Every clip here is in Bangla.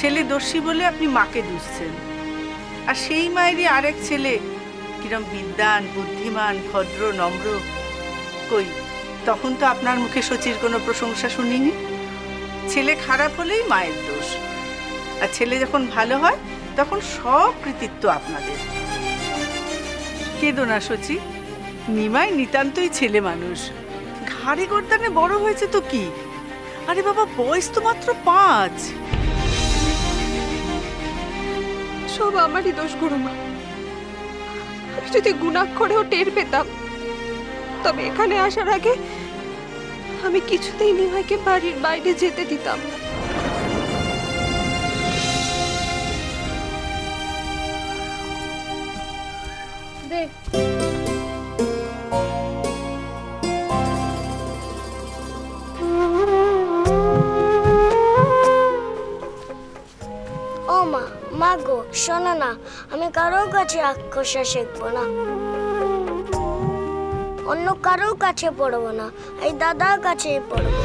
ছেলে দোষী বলে আপনি মাকে দুষছেন, আর সেই মায়েরই আরেক ছেলে কিরম বিদ্বান, বুদ্ধিমান, ভদ্র, নম্র। কই, তখন তো আপনার মুখে শচীর কোনো প্রশংসা শুনিনি। ছেলে খারাপ হলেই মায়ের দোষ, আর ছেলে যখন ভালো হয় তখন সব কৃতিত্ব আপনাদের। কেঁদো না শচী, নিমাই নিতান্তই ছেলে মানুষ, ঘাড়ে গর্দানে বড় হয়েছে তো কি। আরে বাবা, বয়স তো মাত্র 5। সব আমারই দোষ গুরুমা। আমি যদি গুণাক্ষরেও টের পেতাম, তবে এখানে আসার আগে আমি কিছুতেই নিমাইকে বাড়ির বাইরে যেতে দিতাম না। ও মা, মা গো শোনো না, আমি কারোর কাছে আক্ষসা শিখবো না, অন্য কারোর কাছে পড়বো না, এই দাদার কাছেই পড়বো।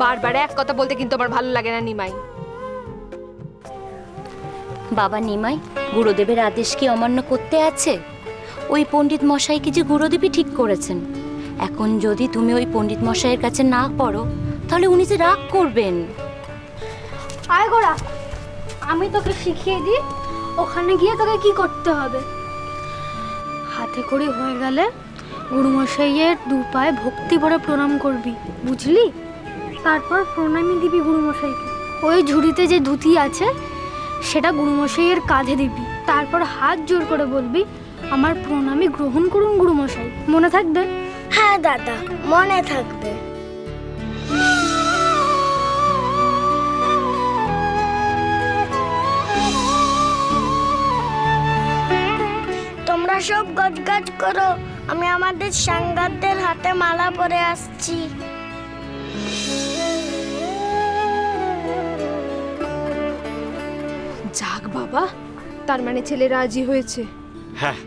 বারবার এক কথা বলতে কিন্তু আমার ভালো লাগে না নিমাই। বাবা নিমাই, গুরুদেবের আদেশ কি অমান্য করতে আছে? ওই পণ্ডিত মশাইকে যে গুরুদেবই ঠিক করেছেন, এখন যদি তুমি ওই পণ্ডিত মশাইয়ের কাছে না পড়ো, তাহলে উনি যে রাগ করবেন। আয় গোড়া, আমি তোকে শিখিয়ে দিই ওখানে গিয়ে তোকে কি করতে হবে। হাতে করে হয়ে গেলে গুরুমশাইয়ের 2 পায়ে ভক্তি ভরে প্রণাম করবি, বুঝলি? তারপর প্রণামী দিবি গুরুমশাইকে। ওই ঝুড়িতে যে ধুতি আছে সেটা গুরুমশাইয়ের কাঁধে দিবি, তারপর হাত জোর করে বলবি, আমার প্রণামী গ্রহণ করুন গুরুমশাই। মনে থাকবে? হ্যাঁ দাদা, মনে থাকবে। তোমরা সব গজগজ করো, আমি আমাদের সাংঘাতদের হাতে মালা পরে আসছি। যাক বাবা, তার মানে ছেলে রাজি হয়েছে। হ্যাঁ,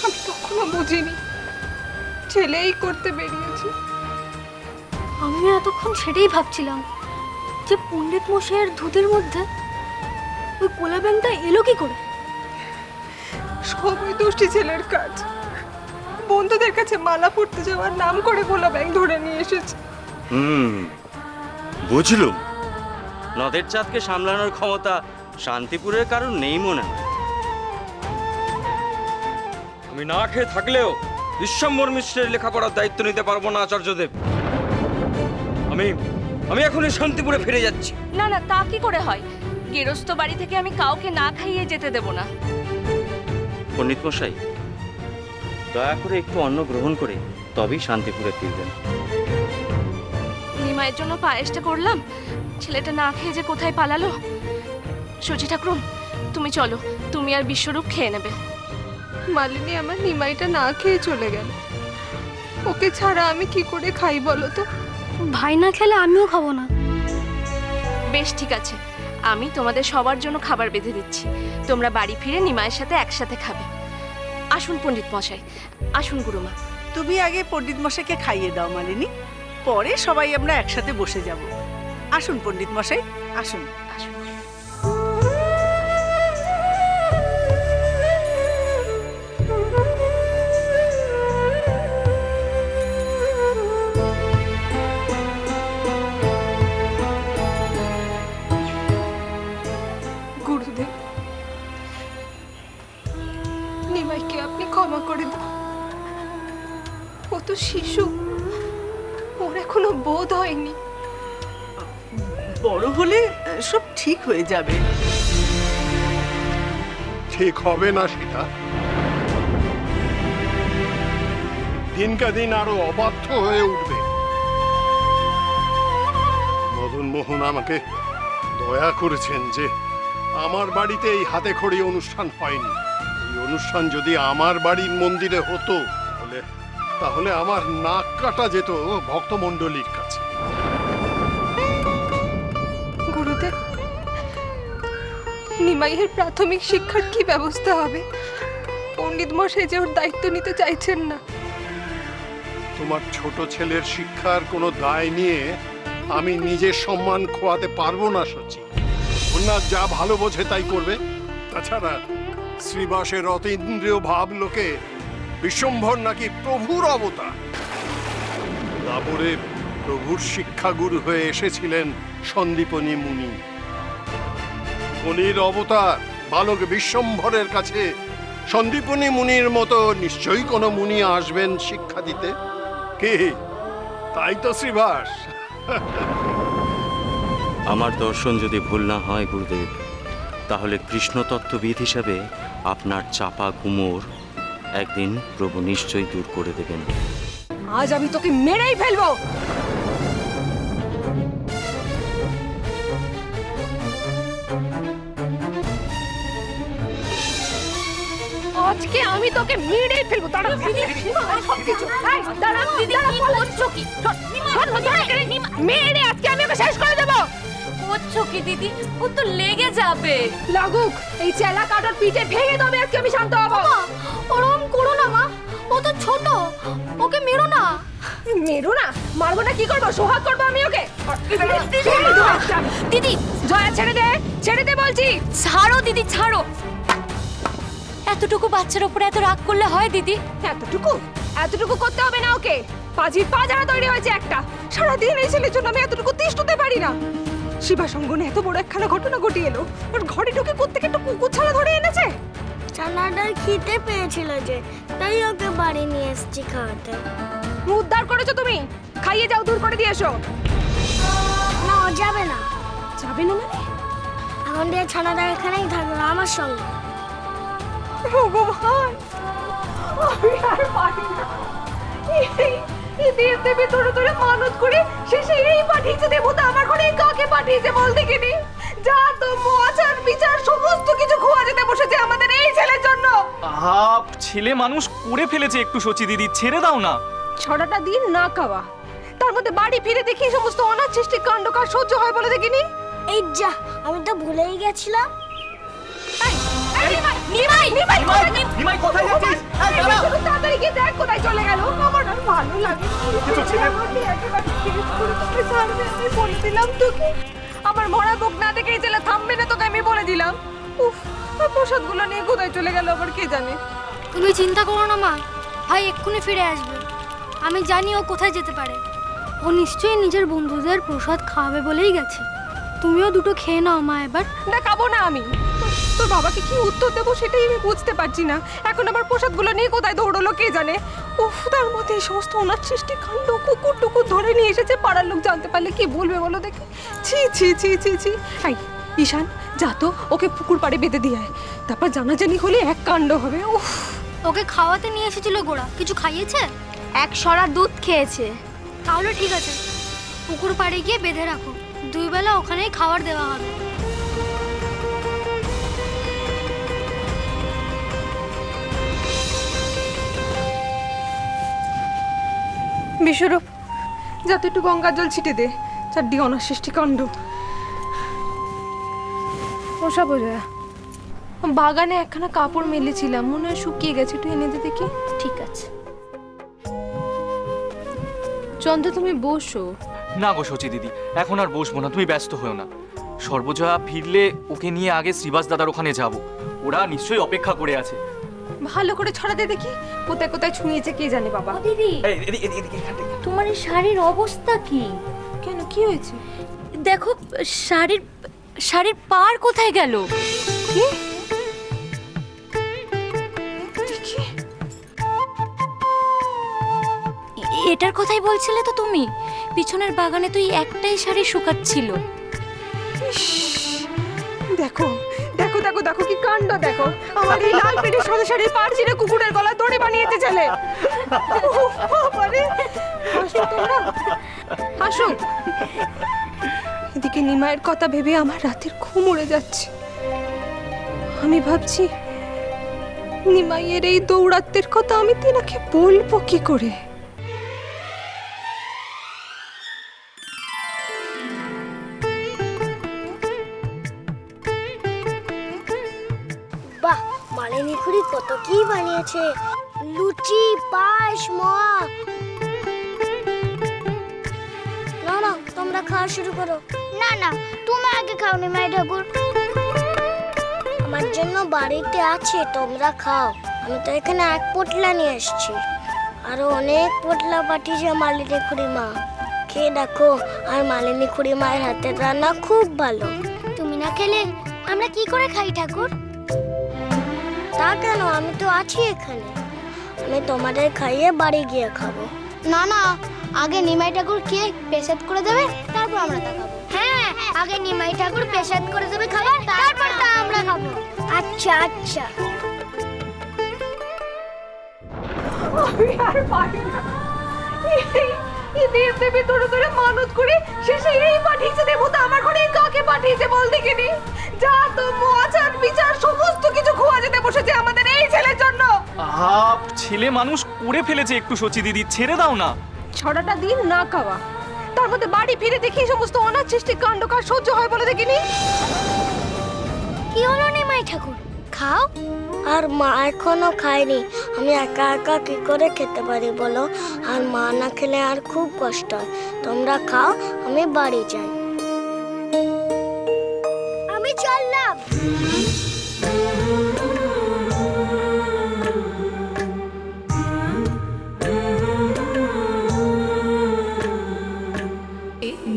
আমি কখনো বুঝিনি ছেলেই করতে বেরিয়েছে। আমিও এতক্ষণ সেটাই ভাবছিলাম যে পণ্ডিত মশাইয়ের ধুতির মধ্যে ওই কোলা ব্যাংকটা এলো কি করে। সব ওই দুষ্টি ছেলের কাজ। বন্ধুদের কাছে মালা পড়তে যাওয়ার নাম করে গোলা ব্যাংক ধরে নিয়ে এসেছে। বুঝলুম। নদের চাঁদকে সামলানোর ক্ষমতা শান্তিপুরের কারণ নেই মনে হয়। আমি না খেয়ে থাকলেও বিশ্বম্বর মিশ্রের লেখাপড়ার দায়িত্ব নিতে পারবো না আচার্যদেব। আমি এখনই শান্তিপুরে ফিরে যাচ্ছি। না না, তা কি করে হয়? গেরস্ত বাড়ি থেকে আমি কাউকে না খাইয়ে যেতে দেব না। পণ্ডিত মশাই, দয়া করে একটু অন্ন গ্রহণ করে তবেই শান্তিপুরে ফিরবেন। নিমাইয়ের জন্য পায়েসটা করলাম, ছেলেটা না খেয়ে যে কোথায় পালালো। শচী ঠাকুরুন, তুমি চলো, তুমি আর বিশ্বরূপ খেয়ে নেবে। মালিনী আমার নিমাইটা না খেয়ে চলে গেল, ওকে ছাড়া আমি কি করে খাই বলো তো? ভাই না খেলে আমিও খাবো না। বেশ, ঠিক আছে, আমি তোমাদের সবার জন্য খাবার বেঁধে দিচ্ছি। তোমরা বাড়ি ফিরে নিমাইয়ের সাথে একসাথে খাবে। আসুন পণ্ডিত মশাই, আসুন গুরুমা। তুমি আগে পণ্ডিত মশাইকে খাইয়ে দাও মালিনী, পরে সবাই আমরা একসাথে বসে যাব। আসুন পণ্ডিত মশাই, আসুন আসুন। গুরুদেব, নিমাইকে আপনি ক্ষমা করে দিন। ও তো শিশু, ওর এখনো বোধ হয়নি। বড় হলে সব ঠিক হয়ে যাবে। ঠিক হবে না সেটা, দিনকে দিন আরো অবাধ্য হয়ে উঠবে। মদন মোহন আমাকে দয়া করেছেন যে আমার বাড়িতে এই হাতে খড়ি অনুষ্ঠান হয়নি। এই অনুষ্ঠান যদি আমার বাড়ির মন্দিরে হতো তাহলে আমার নাক কাটা যেত ভক্তমণ্ডলীর কাছে। গুরুদেব, নিমাইয়ের প্রাথমিক শিক্ষার কি ব্যবস্থা হবে? পণ্ডিত মশাই যে ওর দায়িত্ব নিতে চাইছেন না। তোমার ছোট ছেলের শিক্ষার কোনো দায় নিয়ে আমি নিজের সম্মান খোয়াতে পারবো না সচি। ওনার যা ভালো বোঝে তাই করবে। তাছাড়া শ্রীবাসের অতীন্দ্রিয় ভাব লোকে বিশ্বম্ভর নাকি প্রভুর অবতার। তারপরে প্রভুর শিক্ষাগুরু হয়ে এসেছিলেন সন্দীপনী মুনি। মুনির অবতার বালক বিশ্বম্ভরের কাছে সন্দীপনী মুনির মতো নিশ্চয়ই কোনো মুনি আসবেন শিক্ষা দিতে। কি তাই তো শ্রীবাস? আমার দর্শন যদি ভুল না হয় গুরুদেব, তাহলে কৃষ্ণতত্ত্ববিদ হিসাবে আপনার চাপা গুমর একদিন প্রভু নিশ্চয়ই দূর করে দেবেন। আজ আমি তোকে মেরেই ফেলবো। আজকে আমি তোকে মেরেই ফেলবো। দাঁড়া দিদি, সবকিছু দাঁড়া দিদি, কি করছো কি? মেরে আজকে আমি ওকে শেষ করে দেবো। করছো কি দিদি? ও তো লেগে যাবে। লাগুক, এই চেলা কাটার পিঠে ভেঙে দেবে আজকে আমি শান্ত হবো। ওরম করো না মা, ও তো ছোট, ওকে মেরো না। মেরো না? মারবো না কি করবো? সোহাগ করবো আমি ওকে। দিদি জয়া ছেড়ে দে, ছেড়ে দে বলছি। ছাড়ো দিদি, ছাড়ো। এতটুকু বাচ্চার উপরে এত রাগ করলে হয় দিদি? এতটুকু এতটুকু করতে হবে না ওকে। পাজির পাজারা তৈরি হয়েছে একটা। সারাদিন এই ছেলের জন্য আমি এতটুকু তিষ্ঠতে পারি না। শিবা সঙ্গনে এত বড় একখানা ঘটনা ঘটিয়ে এলো, ওর ঘরে ঢুকে কোত্থেকে একটা কুকুর ছাড়া ধরে এনেছে। ছানাটার খিদে পেয়েছিল যে, তাই ওকে বাড়ি নিয়ে এসেছি খাওয়াতে। উদ্ধার করেছো তুমি, খাইয়ে যাও, দূর করে দিয়ে এসো। না, ও যাবে না। যাবে না মানে? এখন দিয়ে ছানাটা এখানেই থাকবে আমার সঙ্গে। ভগবান, আমি আর পারি না। এই দেব ধরে ধরে মানত করে শেষে এই পাঠিয়েছে দেবতা আমার ঘরে। কাকে পাঠিয়েছে বল দেখিনি? যা তো আচার বিচার সমস্ত কিছু খোয়া যেতে বসেছে আমাদের এই ছেলের জন্য। ছেলে মানুষ করে ফেলেছে, একটু সচি দিদি, ছেড়ে দাও না। ছড়াটা দিন না খাওয়া, তার মধ্যে বাড়ি ফিরে দেখি সমস্ত অনাথ সৃষ্টি কাণ্ড কার সহ্য হয় বলে দেখিনি? এই যা, আমি তো ভুলেই গেছিলাম। নিমাই কোথায় যাচ্ছিস? তাড়াতাড়ি গিয়ে দেখ কোথায় চলে গেল। আমার আর ভালো লাগে। আমাকে একেবারে শেষ করে তোকে ছাড়বে, আমি বলে দিলাম তোকে। আমার মরা বুক না দেখেই ছেলে থামবে না, তোকে আমি বলে দিলাম। উফ, প্রসাদগুলো নিয়ে কোথায় চলে গেল আবার কে জানে। তুমি চিন্তা করো না মা, ভাই এক্ষুনি ফিরে আসবে। আমি জানি ও কোথায় যেতে পারে। ও নিশ্চয়ই নিজের বন্ধুদের প্রসাদ খাওয়াবে বলেই গেছে। তুমিও দুটো খেয়ে নাও মা এবার। না, খাবো না আমি। তোর বাবাকে কি উত্তর দেবো সেটাই আমি বুঝতে পারছি না। এখন আমার প্রসাদগুলো নিয়ে কোথায় দৌড়লো কে জানে। উফ, তার মধ্যে এই সমস্ত অনাথ সৃষ্টি কাণ্ড, কুকুর টুকুর ধরে নিয়ে এসেছে। পাড়ার লোক জানতে পারলে কি বলবে বলো দেখি। ছি ছি ছি ছি ছি। এই ঈশান, যা তো ওকে পুকুর পাড়ে বেঁধে দিয়ে আয়, তারপর জানাজানি হলে এক কাণ্ড হবে। উফ, ওকে খাওয়াতে নিয়ে এসেছিল গোড়া, কিছু খাইয়েছে? এক সরা দুধ খেয়েছে। তাহলে ঠিক আছে, পুকুর পাড়ে গিয়ে বেঁধে রাখো। 2 বেলা ওখানেই খাবার দেওয়া হবে। বিশ্বরূপ, যা তো একটু গঙ্গার জল ছিটে দে, চারদিকে অনাথ সৃষ্টি কাণ্ড। ওসা বোঝা বাগানে একখানা কাপড় মেলেছিলাম, মনে হয় শুকিয়ে গেছে, একটু এনে দে দেখি। ঠিক আছে। চন্দ্র, তুমি বসো। না গো সচি দিদি, এখন আর বসবো না, তুমি ব্যস্ত হও না। সর্বজয়া ফিরলে ওকে নিয়ে আগে শ্রীবাস দাদার ওখানে যাব। ওরা নিশ্চয়ই অপেক্ষা করে আছে। ভালো করে ছড়াতে দেখি, কোথায় কোথায় ছুঁয়েছে কে জানে বাবা। ও দিদি, তোমার এই শাড়ির অবস্থা কি? কেন, কি হয়েছে? দেখো, শাড়ির পার কোথায় গেল? কি দেখি, এটার কথাই বলছিলে তো তুমি? পিছনের বাগানে তো এই একটাই শাড়ি শুকাচ্ছিল। দেখো দেখো দেখো দেখো কি কাণ্ড দেখো। আমার এই লাল পেটে সাদা শাড়ির পাড় ছিঁড়ে কুকুরের গলা দড়ি বানিয়েছে ছেলে। উফ, বাবারে। হাসো তোমরা, হাসো। এদিকে নিমাইয়ের কথা ভেবে আমার রাতের ঘুম উড়ে যাচ্ছে। আমি ভাবছি নিমাইয়ের এই দৌড়াত্মের কথা আমি তিনাকে বলবো কি করে। বাহ, মালিনী খুড়ি কত কি বানিয়েছে। লুচি, পায়েস, মোয়া। খাওয়া শুরু করো। না না, তুমি আগে খাও নিমাই ঠাকুর। আমার জন্য বাড়িতে আছে, তোমরা খাও। আমি তো এখানে এক পোটলা নিয়ে এসেছি, আরো অনেক পোটলা পাঠিয়েছে মালিনী খুড়িমা। খেয়ে দেখো, আর মালিনী খুড়িমায়ের হাতের রান্না খুব ভালো। তুমি না খেলে আমরা কি করে খাই ঠাকুর? তা কেন, আমি তো আছি এখানে। আমি তোমাদের খাইয়ে বাড়ি গিয়ে খাবো। না না, আগে নিমাই ঠাকুর খেয়ে পেশাদ করে দেবে, তারপর আমরা তা খাবো। হ্যাঁ, আগে নিমাই ঠাকুর পেশাদ করে দেবে খাবার, তারপর তা আমরা খাবো। আচ্ছা আচ্ছা। আর পারি না। এই দেবদেবী ধরে ধরে মানত করে শেষে এই পাঠিয়েছে দেবতা আমার ঘরে। কাকে পাঠিয়েছে বল দেখিনি? যা তো আচার বিচার সমস্ত কিছু খোয়া যেতে বসেছে আমাদের এই ছেলের জন্য। ছেলে মানুষ করে ফেলেছে একটু, সচি দিদি ছেড়ে দাও না। ছড়াটা দিন না খাওয়া, তার মধ্যে বাড়ি ফিরে দেখি সমস্ত অনাথ সৃষ্টি কাণ্ড কার সহ্য হয় বলে দেখিনি? কি হলো নিমাই ঠাকুর, খাও। আর মা এখনো খায়নি, আমি একা একা কি করে খেতে পারি বলো? আর মা না খেলে আর খুব কষ্ট হয়। তোমরা খাও, আমি বাড়ি যাই। আমি চললাম।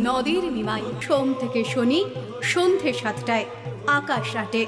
নদীর নিমাই সোম থেকে শনি সন্ধে 7টায় আকাশ রাতে।